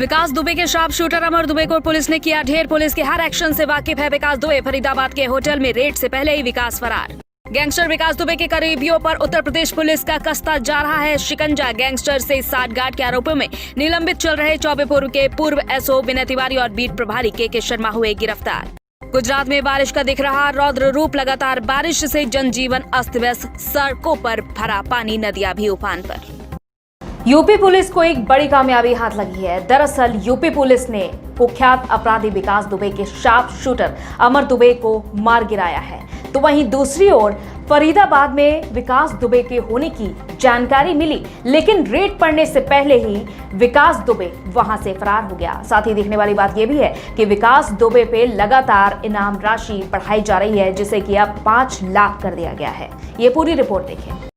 विकास दुबे के sharp shooter Amar Dubey को police ने किया ढेर। पुलिस के हर एक्शन से वाकिफ है विकास दुबे। फरीदाबाद के होटल में रेड से पहले ही विकास फरार। गैंगस्टर विकास दुबे के करीबियों पर उत्तर प्रदेश पुलिस का कसता जा रहा है शिकंजा। गैंगस्टर से साठगांठ के आरोपों में निलंबित चल रहे चौबेपुर के पूर्व एसओ विनय तिवारी और बीट प्रभारी के शर्मा हुए गिरफ्तार। गुजरात में बारिश का दिख रहा रौद्र रूप। लगातार बारिश से जनजीवन अस्त व्यस्त, सड़कों पर भरा पानी, नदियां भी उफान पर। यूपी पुलिस को एक बड़ी कामयाबी हाथ लगी है। दरअसल यूपी पुलिस ने कुख्यात अपराधी विकास दुबे के शार्प शूटर अमर दुबे को मार गिराया है। तो वहीं दूसरी ओर फरीदाबाद में विकास दुबे के होने की जानकारी मिली, लेकिन रेड पड़ने से पहले ही विकास दुबे वहां से फरार हो गया। साथ ही देखने वाली बात यह भी है कि विकास दुबे पे लगातार इनाम राशि बढ़ाई जा रही है, जिसे कि अब 5 लाख कर दिया गया है। ये पूरी रिपोर्ट देखें।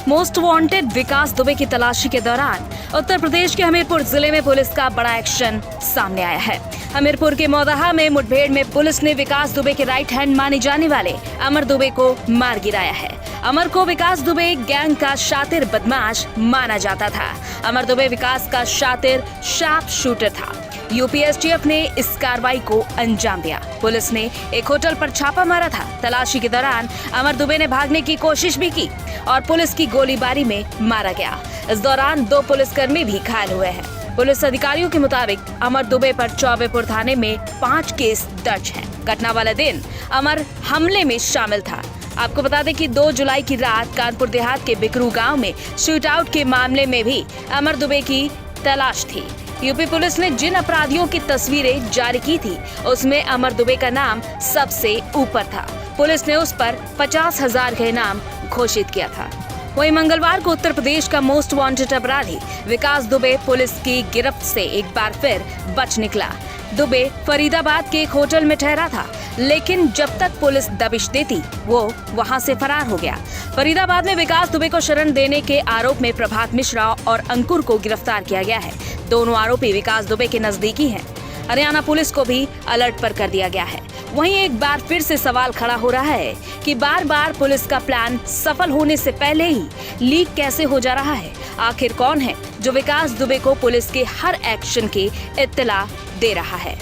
मोस्ट वांटेड विकास दुबे की तलाशी के दौरान उत्तर प्रदेश के हमीरपुर जिले में पुलिस का बड़ा एक्शन सामने आया है। हमीरपुर के मौदाहा में मुठभेड़ में पुलिस ने विकास दुबे के राइट हैंड माने जाने वाले अमर दुबे को मार गिराया है। अमर को विकास दुबे गैंग का शातिर बदमाश माना जाता था। अमर दुबे विकास का शातिर शार्प शूटर था। यूपीएसटीएफ ने इस कार्रवाई को अंजाम दिया। पुलिस ने एक होटल पर छापा मारा था। तलाशी के दौरान अमर दुबे ने भागने की कोशिश भी की और पुलिस की गोलीबारी में मारा गया। इस दौरान 2 पुलिसकर्मी भी घायल हुए हैं। पुलिस अधिकारियों के मुताबिक अमर दुबे पर चौबेपुर थाने में 5 केस दर्ज हैं। घटना वाले दिन अमर हमले में शामिल था। आपको बता दें कि 2 जुलाई की रात कानपुर देहात के बिकरू गांव में शूट आउट के मामले में भी अमर दुबे की तलाश थी। यूपी पुलिस ने जिन अपराधियों की तस्वीरें जारी की थी, उसमें अमर दुबे का नाम सबसे ऊपर था। पुलिस ने उस पर 50,000 का इनाम घोषित किया था। वहीं मंगलवार को उत्तर प्रदेश का मोस्ट वांटेड अपराधी विकास दुबे पुलिस की गिरफ्त से एक बार फिर बच निकला। दुबे फरीदाबाद के एक होटल में ठहरा था, लेकिन जब तक पुलिस दबिश देती वो वहां से फरार हो गया। फरीदाबाद में विकास दुबे को शरण देने के आरोप में प्रभात मिश्रा और अंकुर को गिरफ्तार किया गया है। दोनों आरोपी विकास दुबे के नजदीकी हैं। हरियाणा पुलिस को भी अलर्ट पर कर दिया गया है। वहीं एक बार फिर से सवाल खड़ा हो रहा है कि बार बार पुलिस का प्लान सफल होने से पहले ही लीक कैसे हो जा रहा है। आखिर कौन है जो विकास दुबे को पुलिस के हर एक्शन की इत्तला दे रहा है।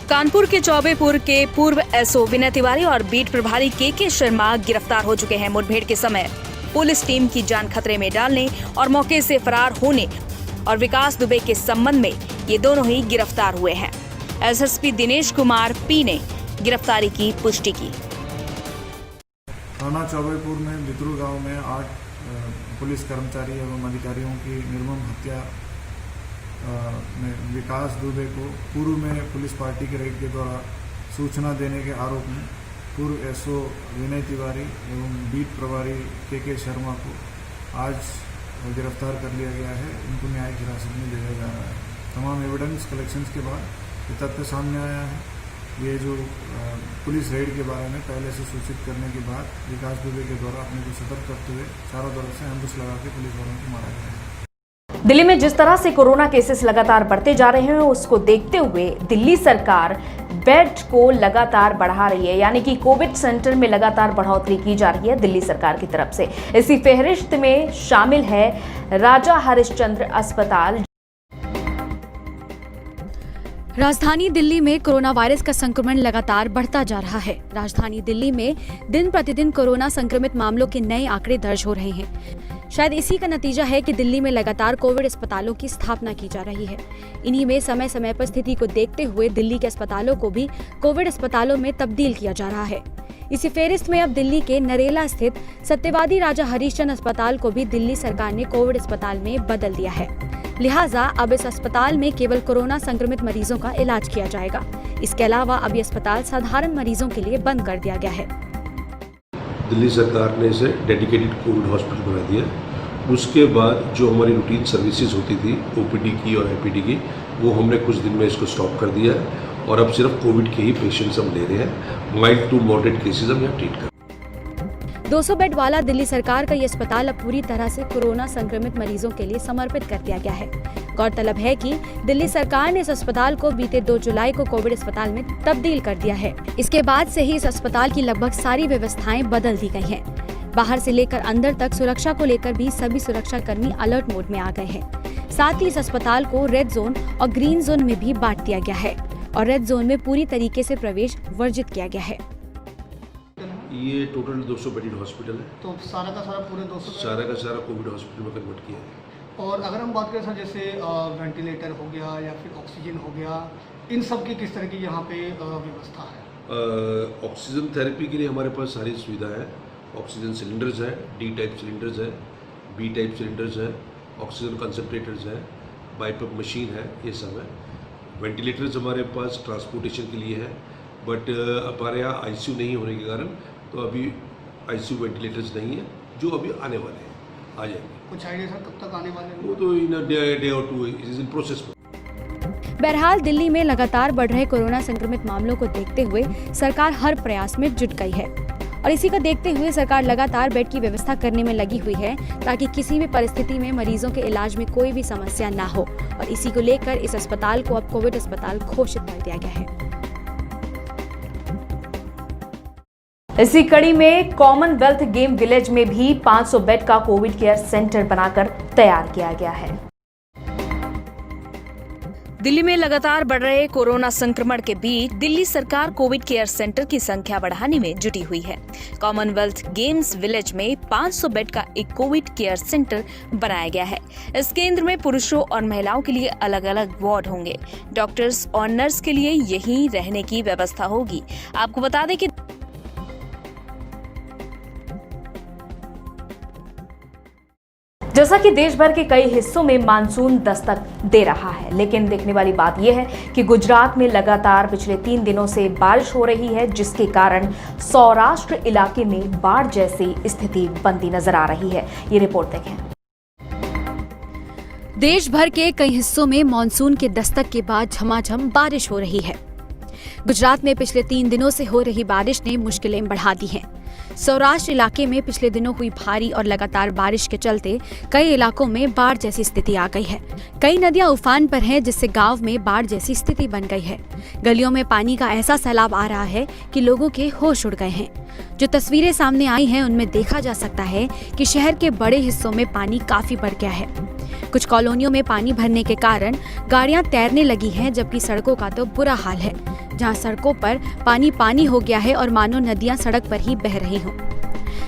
कानपुर के चौबेपुर के पूर्व एसओ विनय तिवारी और बीट प्रभारी के शर्मा गिरफ्तार हो चुके हैं। मुठभेड़ के समय पुलिस टीम की जान खतरे में डालने और मौके से फरार होने और विकास दुबे के संबंध में ये दोनों ही गिरफ्तार हुए हैं। एसएसपी दिनेश कुमार पी ने गिरफ्तारी की पुष्टि की। थाना चौबेपुर में बिकरू गांव में 8 पुलिस कर्मचारी एवं अधिकारियों की निर्मम हत्या में विकास दुबे को पूर्व में पुलिस पार्टी के रेड के द्वारा सूचना देने के आरोप में पूर्व एसओ विनय तिवारी एवं बीट प्रभारी के शर्मा को आज गिरफ्तार कर लिया गया है। इनको न्यायिक हिरासत में लिया जा रहा है। तमाम एविडेंस कलेक्शंस के बाद ये तथ्य सामने आया है। ये जो पुलिस रेड के बारे में पहले से सूचित करने के बाद विकास दुबे के द्वारा अपने को सतर्क करते हुए चारों तरफ से एम्बुश लगा के पुलिस वालों को मारा गया है। दिल्ली में जिस तरह से कोरोना केसेस लगातार बढ़ते जा रहे हैं, उसको देखते हुए दिल्ली सरकार बेड को लगातार बढ़ा रही है, यानी कि कोविड सेंटर में लगातार बढ़ोतरी की जा रही है दिल्ली सरकार की तरफ से। इसी फहरिस्त में शामिल है राजा हरिश्चंद्र अस्पताल। राजधानी दिल्ली में कोरोना वायरस का संक्रमण लगातार बढ़ता जा रहा है। राजधानी दिल्ली में दिन प्रतिदिन कोरोना संक्रमित मामलों के नए आंकड़े दर्ज हो रहे हैं। शायद इसी का नतीजा है कि दिल्ली में लगातार कोविड अस्पतालों की स्थापना की जा रही है। इन्हीं में समय समय पर स्थिति को देखते हुए दिल्ली के अस्पतालों को भी कोविड अस्पतालों में तब्दील किया जा रहा है। इसी फेरिस्त में अब दिल्ली के नरेला स्थित सत्यवादी राजा हरिश्चंद्र अस्पताल को भी दिल्ली सरकार ने कोविड अस्पताल में बदल दिया है। लिहाजा अब इस अस्पताल में केवल कोरोना संक्रमित मरीजों का इलाज किया जाएगा। इसके अलावा अब ये अस्पताल साधारण मरीजों के लिए बंद कर दिया गया है। दिल्ली सरकार ने इसे डेडिकेटेड कोविड हॉस्पिटल बना दिया। उसके बाद जो हमारी रूटीन सर्विसेज होती थी ओपीडी की और आईपीडी की, वो हमने कुछ दिन में इसको स्टॉप कर दिया है और अब सिर्फ कोविड के ही पेशेंट्स हम ले रहे हैं। माइल्ड टू मॉडरेट केसेस हम यहाँ ट्रीट कर रहे हैं। 200 बेड वाला दिल्ली सरकार का ये अस्पताल अब पूरी तरह से कोरोना संक्रमित मरीजों के लिए समर्पित कर दिया गया है। गौरतलब है कि दिल्ली सरकार ने इस अस्पताल को बीते 2 जुलाई को कोविड अस्पताल में तब्दील कर दिया है। इसके बाद से ही इस अस्पताल की लगभग सारी व्यवस्थाएं बदल दी गई हैं। बाहर से लेकर अंदर तक सुरक्षा को लेकर भी सभी सुरक्षा कर्मी अलर्ट मोड में आ गए हैं। साथ ही इस अस्पताल को रेड जोन और ग्रीन जोन में भी बांट दिया गया है और रेड जोन में पूरी तरीके से प्रवेश वर्जित किया गया है। ये टोटल 200 बेडेड हॉस्पिटल है, तो सारा का सारा पूरे 200 सारा का सारा कोविड हॉस्पिटल में कन्वर्ट किया है। और अगर हम बात करें सर जैसे वेंटिलेटर हो गया या फिर ऑक्सीजन हो गया, इन सब की किस तरह की यहाँ पे व्यवस्था है? ऑक्सीजन थेरेपी के लिए हमारे पास सारी सुविधा है। ऑक्सीजन सिलेंडर्स हैं, डी टाइप सिलेंडर्स हैं, बी टाइप सिलेंडर्स हैं, ऑक्सीजन कंसनट्रेटर्स हैं, बाईपअप मशीन है, ये सब है। वेंटिलेटर्स हमारे पास ट्रांसपोर्टेशन के लिए है, बट हमारे यहाँ आईसीयू नहीं होने के कारण तो अभी आईसीयू वेंटिलेटर्स नहीं है, जो अभी आने वाले हैं, आ जाएंगे। कुछ आइडिया सर कब तक आने वाले हैं? वो तो इन डे और टू इज इन प्रोसेस। बहरहाल दिल्ली में लगातार बढ़ रहे कोरोना संक्रमित मामलों को देखते हुए सरकार हर प्रयास में जुट गई है और इसी को देखते हुए सरकार लगातार बेड की व्यवस्था करने में लगी हुई है ताकि किसी भी परिस्थिति में मरीजों के इलाज में कोई भी समस्या ना हो और इसी को लेकर इस अस्पताल को अब कोविड अस्पताल घोषित कर दिया गया है। इसी कड़ी में कॉमनवेल्थ गेम विलेज में भी 500 बेड का कोविड केयर सेंटर बनाकर तैयार किया गया है। दिल्ली में लगातार बढ़ रहे कोरोना संक्रमण के बीच दिल्ली सरकार कोविड केयर सेंटर की संख्या बढ़ाने में जुटी हुई है। कॉमनवेल्थ गेम्स विलेज में 500 बेड का एक कोविड केयर सेंटर बनाया गया है। इस केंद्र में पुरुषों और महिलाओं के लिए अलग अलग वार्ड होंगे। डॉक्टर्स और नर्स के लिए यहीं रहने की व्यवस्था होगी। आपको बता दें कि जैसा कि देश भर के कई हिस्सों में मानसून दस्तक दे रहा है, लेकिन देखने वाली बात यह है कि गुजरात में लगातार पिछले 3 दिनों से बारिश हो रही है, जिसके कारण सौराष्ट्र इलाके में बाढ़ जैसी स्थिति बनती नजर आ रही है। ये रिपोर्ट देखें। देश भर के कई हिस्सों में मानसून के दस्तक के बाद झमाझम बारिश हो रही है। गुजरात में पिछले 3 दिनों से हो रही बारिश ने मुश्किलें बढ़ा दी हैं। सौराष्ट्र इलाके में पिछले दिनों हुई भारी और लगातार बारिश के चलते कई इलाकों में बाढ़ जैसी स्थिति आ गई है। कई नदियां उफान पर हैं, जिससे गांव में बाढ़ जैसी स्थिति बन गई है। गलियों में पानी का ऐसा सैलाब आ रहा है कि लोगों के होश उड़ गए हैं। जो तस्वीरें सामने आई हैं उनमें देखा जा सकता है कि शहर के बड़े हिस्सों में पानी काफी बढ़ गया है। कुछ कॉलोनियों में पानी भरने के कारण गाड़ियां तैरने लगी हैं, जबकि सड़कों का तो बुरा हाल है, जहां सड़कों पर पानी हो गया है और मानो नदियां सड़क पर ही बह रही हों।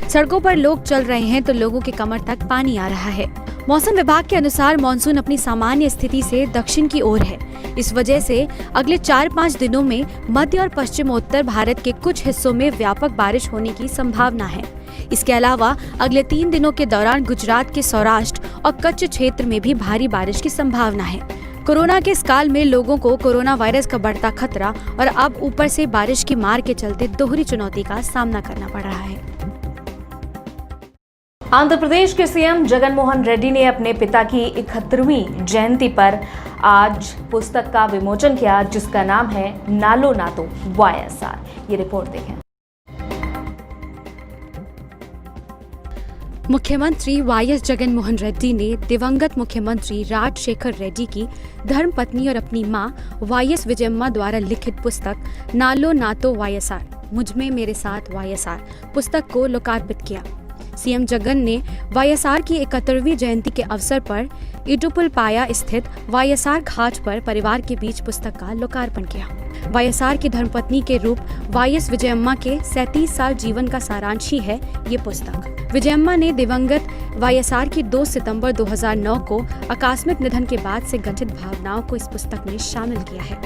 सड़कों पर लोग चल रहे हैं तो लोगों के कमर तक पानी आ रहा है। मौसम विभाग के अनुसार मानसून अपनी सामान्य स्थिति से दक्षिण की ओर है। इस वजह से अगले 4-5 दिनों में मध्य और पश्चिमोत्तर भारत के कुछ हिस्सों में व्यापक बारिश होने की संभावना है। इसके अलावा अगले 3 दिनों के दौरान गुजरात के सौराष्ट्र और कच्छ क्षेत्र में भी भारी बारिश की संभावना है। कोरोना के इस काल में लोगों को कोरोना वायरस का बढ़ता खतरा और अब ऊपर से बारिश की मार के चलते दोहरी चुनौती का सामना करना पड़ रहा है। आंध्र प्रदेश के सीएम जगन मोहन रेड्डी ने अपने पिता की 71वीं जयंती पर आज पुस्तक का विमोचन किया, जिसका नाम है नालो नातो वाईएसआर। ये रिपोर्ट देखें। मुख्यमंत्री वाईएस जगन मोहन रेड्डी ने दिवंगत मुख्यमंत्री राजशेखर रेड्डी की धर्मपत्नी और अपनी मां वाईएस विजयम्मा द्वारा लिखित पुस्तक नालो नातो वाईएसआर, मुझमें मेरे साथ वाईएसआर पुस्तक को लोकार्पित किया। सीएम जगन ने वाईएसआर की 71वीं जयंती के अवसर पर इडुपुलपाया स्थित वाईएसआर घाट पर परिवार के बीच पुस्तक का लोकार्पण किया। वाईएसआर की धर्मपत्नी के रूप वाईएस विजयम्मा के 37 साल जीवन का सारांश ही है ये पुस्तक। विजयम्मा ने दिवंगत वाईएसआर की 2 सितंबर 2009 को आकस्मिक निधन के बाद से गठित भावनाओं को इस पुस्तक में शामिल किया है।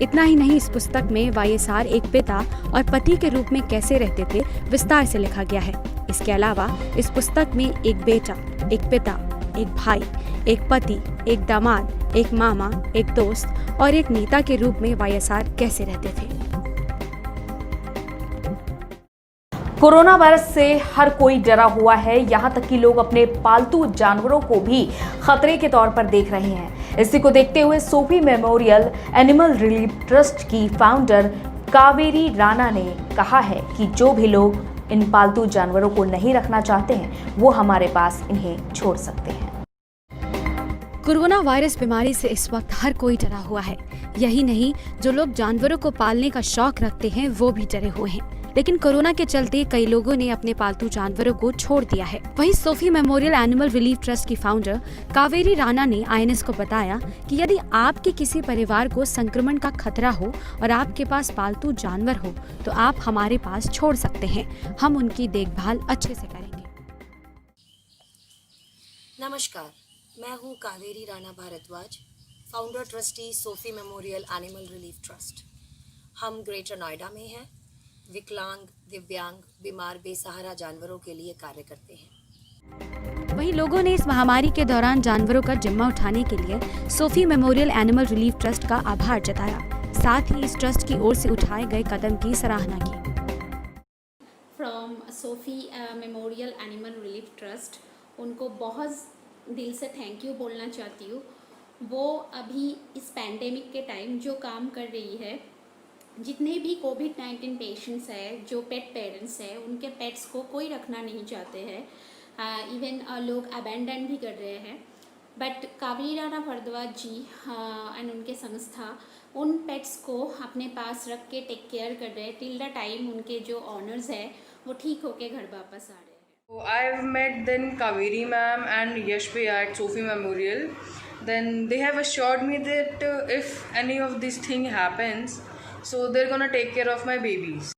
इतना ही नहीं, इस पुस्तक में वाईएसआर एक पिता और पति के रूप में कैसे रहते थे विस्तार से लिखा गया है। इसके अलावा इस पुस्तक में एक बेटा, एक पिता, एक भाई, एक पति, एक दामाद, एक मामा, एक दोस्त और एक नेता के रूप में वाईएसआर कैसे रहते थे। कोरोना वायरस से हर कोई डरा हुआ है, यहाँ तक कि लोग अपने पालतू जानवरों को भी खतरे के तौर पर देख रहे हैं। इसी को देखते हुए Sophie memorial animal relief trust की फाउंडर कावेरी राणा ने कहा है कि जो भी लोग इन पालतू जानवरों को नहीं रखना चाहते हैं वो हमारे पास इन्हें छोड़ सकते हैं। कोरोना वायरस बीमारी से इस वक्त हर कोई डरा हुआ है। यही नहीं, जो लोग जानवरों को पालने का शौक रखते हैं वो भी डरे हुए हैं। लेकिन कोरोना के चलते कई लोगों ने अपने पालतू जानवरों को छोड़ दिया है। वहीं Sophie memorial animal relief trust की फाउंडर कावेरी राणा ने INS को बताया कि यदि आपके किसी परिवार को संक्रमण का खतरा हो और आपके पास पालतू जानवर हो तो आप हमारे पास छोड़ सकते हैं, हम उनकी देखभाल अच्छे से करेंगे। नमस्कार, मैं हूं Kaveri Rana Bhardwaj, founder trustee Sophie memorial animal relief trust. हम ग्रेटर नोएडा में हैं। विकलांग, दिव्यांग, बीमार, बेसहारा जानवरों के लिए कार्य करते हैं। वहीं लोगों ने इस महामारी के दौरान जानवरों का जिम्मा उठाने के लिए Sophie memorial animal relief trust का आभार जताया, साथ ही इस ट्रस्ट की ओर से उठाए गए कदम की सराहना की। From Sophie memorial animal relief trust, उनको बहुत दिल से थैंक यू बोलना चाहती हूँ। वो अभी इस पैंडेमिक के टाइम जो काम कर रही है, जितने भी कोविड-19 पेशेंट्स हैं, जो पेट पेरेंट्स हैं, उनके पेट्स को कोई रखना नहीं चाहते हैं, इवन लोग अबैंडन भी कर रहे हैं, बट कावेरी राणा भारद्वाज जी एंड उनके संस्था उन पेट्स को अपने पास रख के टेक केयर कर रहे हैं टिल द टाइम उनके जो ऑनर्स हैं वो ठीक होके घर वापस आ रहे हैं। I've met then Kaveri ma'am and Yash Bhaiya at Sophie Memorial. Then they have assured me that if any of this thing happens, so they're gonna take care of my babies.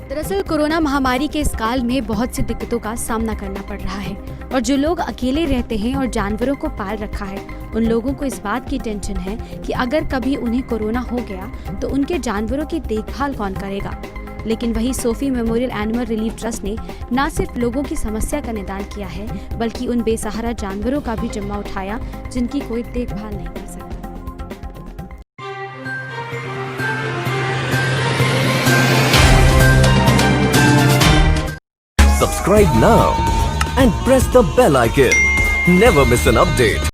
दरअसल corona महामारी के इस काल में बहुत सी दिक्कतों का सामना करना पड़ रहा है और जो लोग अकेले रहते हैं और जानवरों को पाल रखा है, उन लोगों को इस बात की टेंशन है कि अगर कभी उन्हें कोरोना हो गया तो उनके जानवरों की देखभाल कौन करेगा। लेकिन वही Sophie memorial animal relief trust ने न सिर्फ लोगों की समस्या का निदान किया है, बल्कि उन बेसहारा जानवरों का भी जिम्मा उठाया जिनकी कोई देखभाल नहीं कर सकता। Subscribe now and press the bell icon. Never miss an update.